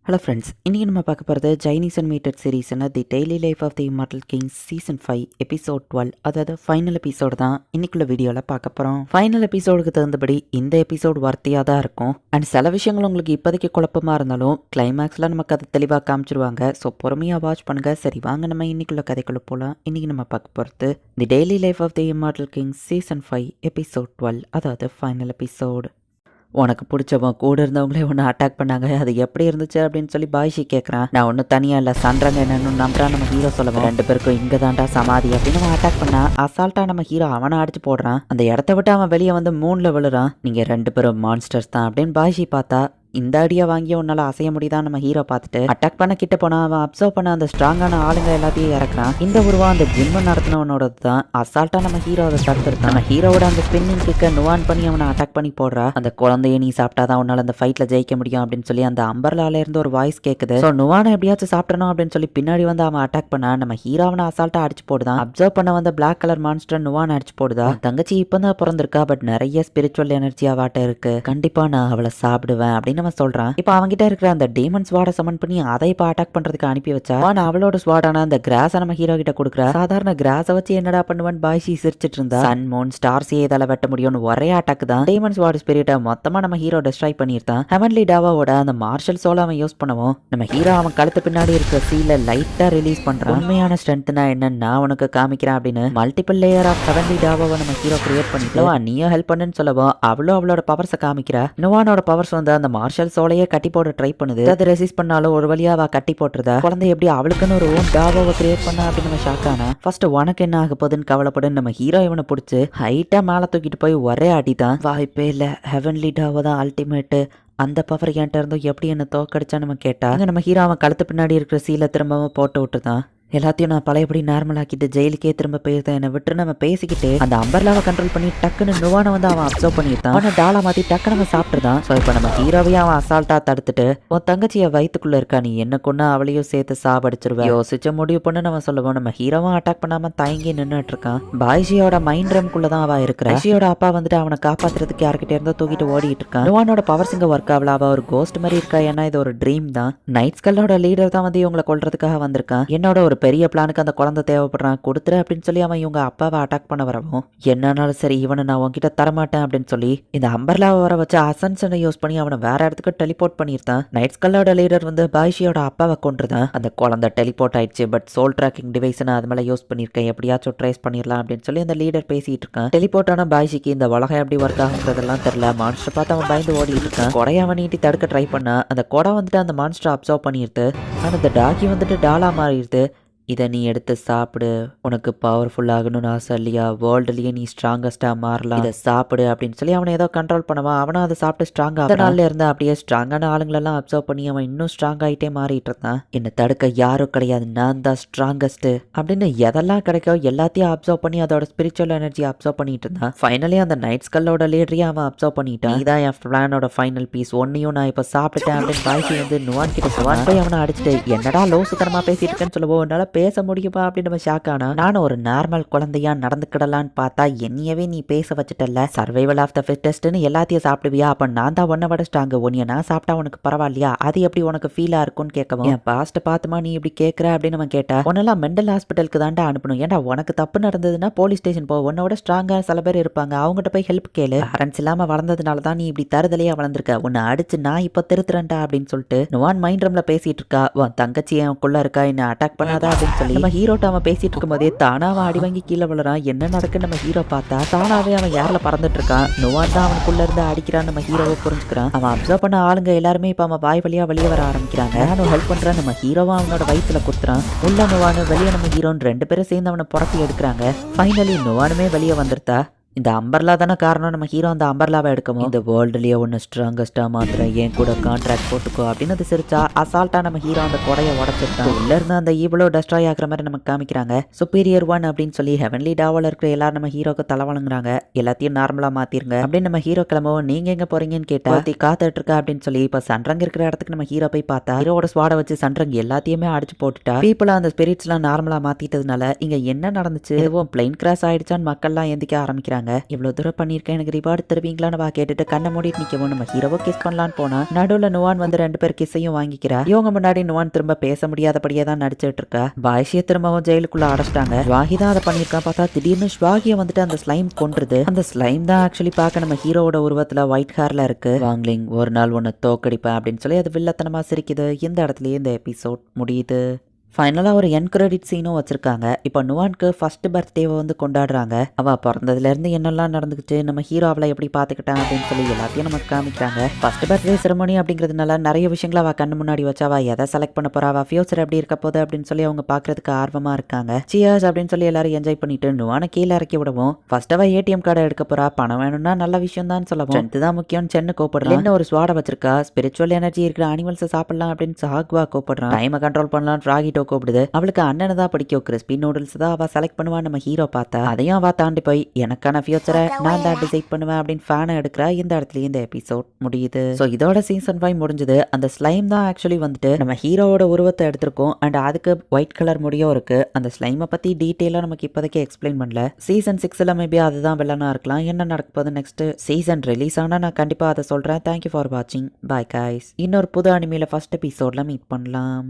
Hello friends, இன்றைக்கி நம்ம பார்க்க போகிறது சைனீஸ் அனிமேட்டட் சீரீஸ்னா the daily life of the immortal kings season 5 episode 12, அதாவது ஃபைனல் எபிசோடு தான் இன்னைக்குள்ள வீடியோவில் பார்க்க போகிறோம். ஃபைனல் எபிசோடுக்கு தகுந்தபடி இந்த எபிசோடு வர்த்தியாக தான் இருக்கும். அண்ட் சில விஷயங்கள் உங்களுக்கு இப்போதைக்கு குழப்பமாக இருந்தாலும் கிளைமேக்ஸில் நமக்கு அதை தெளிவாக காமிச்சிருவாங்க. ஸோ பொறுமையாக வாட்ச் பண்ணுங்கள். சரி, வாங்க நம்ம இன்னைக்குள்ள கதைக்குள்ள போகலாம். இன்றைக்கி நம்ம பார்க்க போகிறது the daily life of the immortal kings season 5 episode 12, அதாவது ஃபைனல் எபிசோடு. உனக்கு பிடிச்சவன் கூட இருந்தவங்களே ஒன்று அட்டாக் பண்ணாங்க, அது எப்படி இருந்துச்சு அப்படின்னு சொல்லி பாய்ஷி கேட்குறான். நான் ஒன்றும் தனியாக இல்லை, சண்டைங்க என்னன்னு நம்புறான் நம்ம ஹீரோ சொல்லுவோம். ரெண்டு பேருக்கும் இங்கே தாண்டா சமாதி அப்படின்னு அவன் அட்டாக் பண்ணா. அசால்ட்டாக நம்ம ஹீரோ அவனை அடிச்சு போடுறான். அந்த இடத்த விட்டு அவன் வெளியே வந்து மூணில் விழுறான். நீங்கள் ரெண்டு பேரும் மான்ஸ்டர்ஸ் தான் அப்படின்னு பாய்ஷி பார்த்தா, இந்த அடியை வாங்கி உன்னால அசைய முடியுதான் நம்ம ஹீரோ பார்த்துட்டு அட்டாக் பண்ண கிட்ட போனா அவன் அப்சர்வ் பண்ண அந்த ஸ்ட்ராங்கான ஆளுங்க எல்லாத்தையும் இறக்குறான். இந்த உருவா அந்த ஜிம் நடத்தினவனோடது தான். அசால்ட்டா நம்ம ஹீரோ அதை தடுத்துருக்கான். நம்ம ஹீரோவோட அந்த ஸ்பின்னிங் கிக்க நுவான் பண்ணி அவனை அட்டாக் பண்ணி போடுறா. அந்த குழந்தைய நீ சாப்பிட்டாதான் உன்னால அந்த ஃபைட்ல ஜெயிக்க முடியும் அப்படின்னு சொல்லி அந்த அம்பர்லால இருந்து ஒரு வாய்ஸ் கேட்குது. ஸோ நுவானை எப்படியாச்சும் சாப்பிடணும் அப்படின்னு சொல்லி பின்னாடி வந்து அவன் அட்டாக் பண்ணா. நம்ம ஹீரோ அவனை அசால்ட்டா அடிச்சு போடுதான். அப்சர்வ் பண்ண வந்த பிளாக் கலர் மான்ஸ்டர் நுவான் அடிச்சு போடுதா. தங்கச்சி இப்பதான் பிறந்திருக்கா, பட் நிறைய ஸ்பிரிச்சுவல் எனர்ஜி அவாட்ட இருக்கு, கண்டிப்பா நான் அவளை சாப்பிடுவேன் அப்படின்னு அவன் சொல்றான். இப்ப அவன்கிட்ட இருக்கிற அந்த டீமன் ஸ்வாட சமன் பண்ணி அதை இப்ப அட்டாக் பண்றதுக்கு அனுப்பி வச்சா. அவளோட ஸ்வாடான அந்த கிராஸ நம்ம ஹீரோ கிட்ட கொடுக்குறா. சாதாரண கிராஸை வச்சு என்னடா பண்ணுவான் பாய்ஷி சிரிச்சிட்டு இருந்தா. சன் மூன் ஸ்டார்ஸ் இதால வெட்ட முடியும்னு ஒரே அட்டாக் தான். டீமன் ஸ்வாட் ஸ்பிரிட்டை மொத்தமா நம்ம ஹீரோ டிஸ்ட்ராய் பண்ணிருந்தான். ஹெவன்லி டாவாவோட அந்த மார்ஷல் சோல அவன் யூஸ் பண்ணவும் நம்ம ஹீரோ அவன் கழுத்து பின்னாடி இருக்கிற சீல லைட்டா ரிலீஸ் பண்றான். உண்மையான ஸ்ட்ரென்த்னா என்னன்னு நான் உனக்கு காமிக்கிறேன் அப்படின்னு மல்டிபிள் லேயர் ஆஃப் ஹெவன்லி டாவாவை நம்ம ஹீரோ கிரியேட் பண்ணிட்டு நீயும் ஹெல்ப் பண்ணுன்னு சொல்லவும் அவளும் அவளோட பவர்ஸை காமிக்கிறா. நுவானோட பவர்ஸ் வந்து அந்த மார்ஷல் சோலையே கட்டி போட ட்ரை பண்ணுது. அதை ரெசிஸ்ட் பண்ணாலும் ஒரு வழியா அவ கட்டி போட்டுருதா. குழந்தை எப்படி அவளுக்குன்னு ஒரு ஓன் டாவாவை கிரியேட் பண்ணா அப்படின்னு நம்ம ஷாக் ஆனா. ஃபர்ஸ்ட் உனக்கு என்ன ஆக போகுதுன்னு கவலைப்படுன்னு நம்ம ஹீரோ இவனை பிடிச்சி ஹைட்டா மேல தூக்கிட்டு போய் ஒரே அடிதான். வாய்ப்பே இல்ல, ஹெவன்லி டாவா தான் அல்டிமேட், அந்த பவர் என்கிட்ட இருந்தோம் எப்படி என்ன தோக்கடிச்சா நம்ம கேட்டா. நம்ம ஹீரோ அவன் கழுத்து பின்னாடி இருக்கிற சீலை திரும்பவும் போட்டு விட்டுதான். எல்லாத்தையும் நான் பழையபடி நார்மல் ஆக்கிட்டு ஜெயிலுக்கே திரும்ப போயிருந்தேன், என்னை விட்டு நம்ம பேசிக்கிட்டு அந்த அம்பர்லாவை கண்ட்ரோல் பண்ணி டக்குன்னு நுவானை வந்து அவன் அப்சர்வ் பண்ணியிருந்தான். அவனை டாலா மாத்தி டக்குன்னு அவன் சாப்பிட்டுதான். ஸோ இப்போ நம்ம ஹீரோவையும் அவன் அசால்ட்டா தடுத்துட்டு உன் தங்கச்சியை வயிற்றுக்குள்ள இருக்கா, நீ என்ன கொண்டு அவளையும் சேர்த்து சாவடிச்சிருவேன் யோசிச்ச முடிவு பண்ணு நம்ம சொல்லுவோம். நம்ம ஹீரோவும் அட்டாக் பண்ணாம தயங்கி நின்றுட்டு இருக்கான். பாய்ஷியோட மைண்ட் ரம்குள்ள தான் அவ இருக்கிறா. பாய்ஷியோட அப்பா வந்துட்டு அவனை காப்பாத்துறதுக்கு யார்கிட்ட இருந்தோ தூக்கிட்டு ஓடிட்டு இருக்கான். நுவானோட பவர்ஸ் இங்க ஒர்க் ஆகல, அவ ஒரு கோஸ்ட் மாதிரி இருக்கா. ஏன்னா இது ஒரு ட்ரீம் தான். நைட் ஸ்கல்லோட லீடர் தான் வந்து இவங்களை கொல்றதுக்காக வந்திருக்கான். என்னோட ஒரு பெரிய பிளானுக்கு அந்த குழந்தை தேவைப்படுறான், கொடுத்துரு அப்படின்னு சொல்லி அவன் இவங்க அப்பாவை அட்டாக் பண்ண வரவும் என்னன்னாலும் சரி இவனை நான் உன்கிட்ட தரமாட்டேன் அப்படின்னு சொல்லி இந்த அம்பர்லாவை வர வச்சு அசன்ஷனை யூஸ் பண்ணி அவனை வேற இடத்துக்கு டெலிபோர்ட் பண்ணியிருந்தான். நைட் ஸ்கல்லோட லீடர் வந்து பாய்ஷியோட அப்பாவை கொண்டுதான். அந்த குழந்தை டெலிபோர்ட் ஆயிடுச்சு, பட் சோல் ட்ராக்கிங் டிவைஸ் நான் அது மேலே யூஸ் பண்ணியிருக்கேன், எப்படியாச்சும் ட்ரேஸ் பண்ணிடலாம் அப்படின்னு சொல்லி அந்த லீடர் பேசிட்டு இருக்கான். டெலிபோர்ட் ஆன பாய்ஷிக்கு இந்த உலகம் எப்படி ஒர்க் ஆகுன்றதெல்லாம் தெரியல. மான்ஸ்டர் பார்த்து அவன் பயந்து ஓடிட்டு இருக்கான். கொடையை அவன் நீட்டி தடுக்க ட்ரை பண்ணா. அந்த கொடை வந்துட்டு அந்த மான்ஸ்டர் அப்சர்வ் பண்ணிடுது. ஆனால் அந்த டாகி வந்துட்டு டாலா மாறிடுது. இதை நீ எடுத்து சாப்பிடு, உனக்கு பவர்ஃபுல் ஆகணும்னு ஆசை இல்லையா, வேர்ல்டுலயே நீ ஸ்ட்ராங்கஸ்டாக மாறலாம், இதை சாப்பிடு அப்படின்னு சொல்லி அவனை ஏதோ கண்ட்ரோல் பண்ணுவான். அவனும் அதை சாப்பிட்டு ஸ்ட்ராங்காக அந்த நாளில் இருந்தால் அப்படியே ஸ்ட்ராங்கான ஆளுங்களெல்லாம் அப்சர்வ் பண்ணி அவன் இன்னும் ஸ்ட்ராங் ஆகிட்டே மாறிட்டு இருந்தான். என்னை தடுக்க யாரும் கிடையாது, நான் தான் ஸ்ட்ராங்கஸ்ட் அப்படின்னு எதெல்லாம் கிடைக்கோ எல்லாத்தையும் அப்சர்வ் பண்ணி அதோட ஸ்பிரிச்சுவல் எனர்ஜி அப்சர்வ் பண்ணிட்டு இருந்தான். ஃபைனலி அந்த நைட் ஸ்கல்லோட லீடரையும் அவன் அப்சர்வ் பண்ணிட்டான். இதான் என் பிளானோட ஃபைனல் பீஸ், ஒன்னையும் நான் இப்போ சாப்பிட்டுட்டேன் அப்படின்னு பாய்ச்சி வந்து நுவான் கிட்ட நுவான் போய் அவனை அடிச்சுட்டு என்னடா லோசுத்தனமா பேசிட்டு இருக்கேன்னு சொல்லுவோம். என்னால் பேச முடியுமா அப்படின்னு நம்ம ஷாக் ஆனா. நானும் ஒரு நார்மல் குழந்தையா நடந்துக்கிடலான்னு பார்த்தா என்னையவே நீ பேச வச்சுட்டல, சர்வைவல் ஆஃப் த ஃபிட்டஸ்ட்னு எல்லாத்தையும் சாப்பிடுவியா, அப்ப நான் தான் ஒன்ன விட ஸ்ட்ராங், உன்னைய நான் சாப்பிட்டா உனக்கு பரவாயில்லையா, அது எப்படி உனக்கு ஃபீலா இருக்கும்னு கேட்கவும் என் பாஸ்ட் பார்த்துமா நீ இப்படி கேட்குற அப்படின்னு நம்ம கேட்டா. உன்னெல்லாம் மெண்டல் ஹாஸ்பிட்டலுக்கு தாண்டா அனுப்பணும், ஏன்டா உனக்கு தப்பு நடந்ததுன்னா போலீஸ் ஸ்டேஷன் போ, உன்னோட ஸ்ட்ராங்கா சில பேர் இருப்பாங்க, அவங்ககிட்ட போய் ஹெல்ப் கேளு, பேரண்ட்ஸ் இல்லாம வளர்ந்ததுனால தான் நீ இப்படி தருதலையா வளர்ந்துருக்க, உன்னை அடிச்சு நான் இப்போ திருத்துறேன்டா அப்படின்னு சொல்லிட்டு நுவான் மைண்ட் ரம்ல பேசிட்டு இருக்கா. உன் தங்கச்சி எனக்குள்ள இருக்கா, என்ன அட்டாக் பண்ணாதா அப்படின்னு சொல்லி நம்ம ஹீரோட்ட அவன் பேசிட்டு இருக்கும் போதே தானா அவன் அடி வாங்கி கீழே விழுறான். என்ன நடக்குன்னு நம்ம ஹீரோ பார்த்தா தானாவே அவன் ஏர்ல பறந்துட்டு இருக்கான். நுவான் தான் அவனுக்குள்ள இருந்து அடிக்கிறான். நம்ம ஹீரோவை புரிஞ்சுக்கிறான். அவன் அப்சர்வ் பண்ண ஆளுங்க எல்லாருமே இப்ப அவன் வாய் வழியா வெளியே வர ஆரம்பிக்கிறாங்க. நானும் ஹெல்ப் பண்றான். நம்ம ஹீரோவா அவனோட வயிற்றுல குத்துறான். உள்ள நுவானு வெளியே நம்ம ஹீரோன்னு ரெண்டு பேரும் சேர்ந்து அவனை புறத்தி எடுக்கிறாங்க. ஃபைனலி நுவானுமே வெளியே வந்துருத்தா. இந்த அம்பர்லா தானே காரணம், நம்ம ஹீரோ அந்த அம்பர்லாவை எடுக்கணும், இந்த வேர்ல்டுலயே ஒன்று ஸ்ட்ராங்கஸ்டா மாத்திரம் என் கூட கான்ட்ராக்ட் போட்டுக்கோ அப்படின்னு அது சிரிச்சா. அசால்ட்டா நம்ம ஹீரோ அந்த கொடையை உடச்சிருக்கான். உள்ள இருந்து அந்த ஈவலோ டெஸ்ட்ராய் ஆகிற மாதிரி நமக்கு காமிக்கிறாங்க. சுப்பீரியர் ஒன் அப்படின்னு சொல்லி ஹெவன்லி டாவில் இருக்கிற எல்லாரும் நம்ம ஹீரோக்கு தலை வழங்குறாங்க. எல்லாத்தையும் நார்மலா மாத்திருங்க அப்படின்னு நம்ம ஹீரோ கிளம்பவும் நீங்க எங்க போறீங்கன்னு கேட்டா காத்துட்டு இருக்கா அப்படின்னு சொல்லி இப்ப சன்ரங் இருக்கிற இடத்துக்கு நம்ம ஹீரோ போய் பார்த்தா ஹீரோட ஸ்வாட வச்சு சன்ரங் எல்லாத்தையுமே அடிச்சு போட்டுட்டா. பீப்புளா அந்த ஸ்பிரிட்ஸ் எல்லாம் நார்மலா மாத்திட்டதுனால இங்க என்ன நடந்துச்சு, எதுவும் பிளைன் கிராஸ் ஆயிடுச்சான்னு மக்கள் எல்லாம் எந்திக்க ஆரம்பிக்கிறாங்க. கேக்குறாங்க. இவ்வளவு தூரம் பண்ணிருக்கேன், எனக்கு ரிவார்டு தருவீங்களான்னு வா கேட்டுட்டு கண்ணை மூடிட்டு நிக்கவும் நம்ம ஹீரோவை கிஸ் பண்ணலான்னு போனா நடுவுல நுவான் வந்து 2 பேர் கிஸ்ஸையும் வாங்கிக்கிறா. இவங்க முன்னாடி நுவான் திரும்ப பேச முடியாதபடியே தான் நடிச்சிட்டு இருக்கா. பாய்ஷிய திரும்பவும் ஜெயிலுக்குள்ள அடைச்சிட்டாங்க. ஸ்வாகி தான் அதை பண்ணிருக்கான். பார்த்தா திடீர்னு ஸ்வாகிய வந்துட்டு அந்த ஸ்லைம் கொன்றுது. அந்த ஸ்லைம் தான் ஆக்சுவலி பார்க்க நம்ம ஹீரோவோட உருவத்துல ஒயிட் ஹேர்ல இருக்கு. வாங்லிங் ஒரு நாள் ஒன்னு தோக்கடிப்பேன் அப்படின்னு சொல்லி அது வில்லத்தனமா சிரிக்குது. இந்த இடத்துலயே இந்த எபிசோட் முடியுது. ஃபைனலாக ஒரு என் கிரெடிட் சீனும் வச்சுருக்காங்க. இப்போ நுவானுக்கு ஃபர்ஸ்ட் பர்த்டேவை வந்து கொண்டாடுறாங்க. அவள் பிறந்ததுலேருந்து என்னெல்லாம் நடந்துக்கிச்சு, நம்ம ஹீரோ அவளை எப்படி பார்த்துக்கிட்டான் அப்படின்னு சொல்லி எல்லாத்தையும் நமக்கு காமிக்கிறாங்க. ஃபர்ஸ்ட் பர்த்டே செரமோனி அப்படிங்கிறதுனால நிறைய விஷயங்களை அவள் கண்ணு முன்னாடி வச்சு அவள் எதை செலக்ட் பண்ண போறா, அவள் ஃபியூச்சர் எப்படி இருக்க போகுது அப்படின்னு சொல்லி அவங்க பார்க்கறதுக்கு ஆர்வமாக இருக்காங்க. சியர்ஸ் அப்படின்னு சொல்லி எல்லாரும் என்ஜாய் பண்ணிட்டு நுவானை கீழே இறக்கி விடவும் ஃபர்ஸ்ட் அவள் ஏடிஎம் கார்டை எடுக்க போறா. பணம் வேணும்னா நல்ல விஷயம் தான் சொல்லவும் ஸ்ட்ரென்த் தான் முக்கியம் சென்னு கூப்பிடுறான். என்ன ஒரு ஸ்வாடை வச்சிருக்கா, ஸ்பிரிச்சுவல் எனர்ஜி இருக்கிற அனிமல்ஸை சாப்பிடலாம் அப்படின்னு சாக்வா கூப்பிடுறான். டைமை கண்ட்ரோல் பண்ணலாம் ராகிட்டோ கூப்பிடுது. அவளுக்கு அண்ணனை தான் பிடிக்கும். கிறிஸ்பி நூடுல்ஸ் தான் அவள் செலக்ட் பண்ணுவான். நம்ம ஹீரோ பார்த்தா அதையும் அவள் தாண்டி போய் எனக்கான ஃபியூச்சரை நான் தான் டிசைட் பண்ணுவேன் அப்படின்னு ஃபேனை எடுக்கிறா. இந்த இடத்துலயே இந்த எபிசோட் முடியுது. ஸோ இதோட சீசன் 5 முடிஞ்சது. அந்த ஸ்லைம் தான் ஆக்சுவலி வந்துட்டு நம்ம ஹீரோவோட உருவத்தை எடுத்திருக்கோம். அண்ட் அதுக்கு ஒயிட் கலர் முடியும் இருக்கு. அந்த ஸ்லைமை பத்தி டீட்டெயிலாக நமக்கு இப்போதைக்கு எக்ஸ்பிளைன் பண்ணல. சீசன் 6ல மேபி அதுதான் வில்லனா இருக்கலாம். என்ன நடக்க போகுது நெக்ஸ்ட் சீசன் ரிலீஸ் ஆனா நான் கண்டிப்பா அதை சொல்றேன். தேங்க்யூ ஃபார் வாட்சிங். Bye guys. இன்னொரு புது அனிமையில ஃபர்ஸ்ட் எபிசோட்ல மீட் பண்ணலாம்.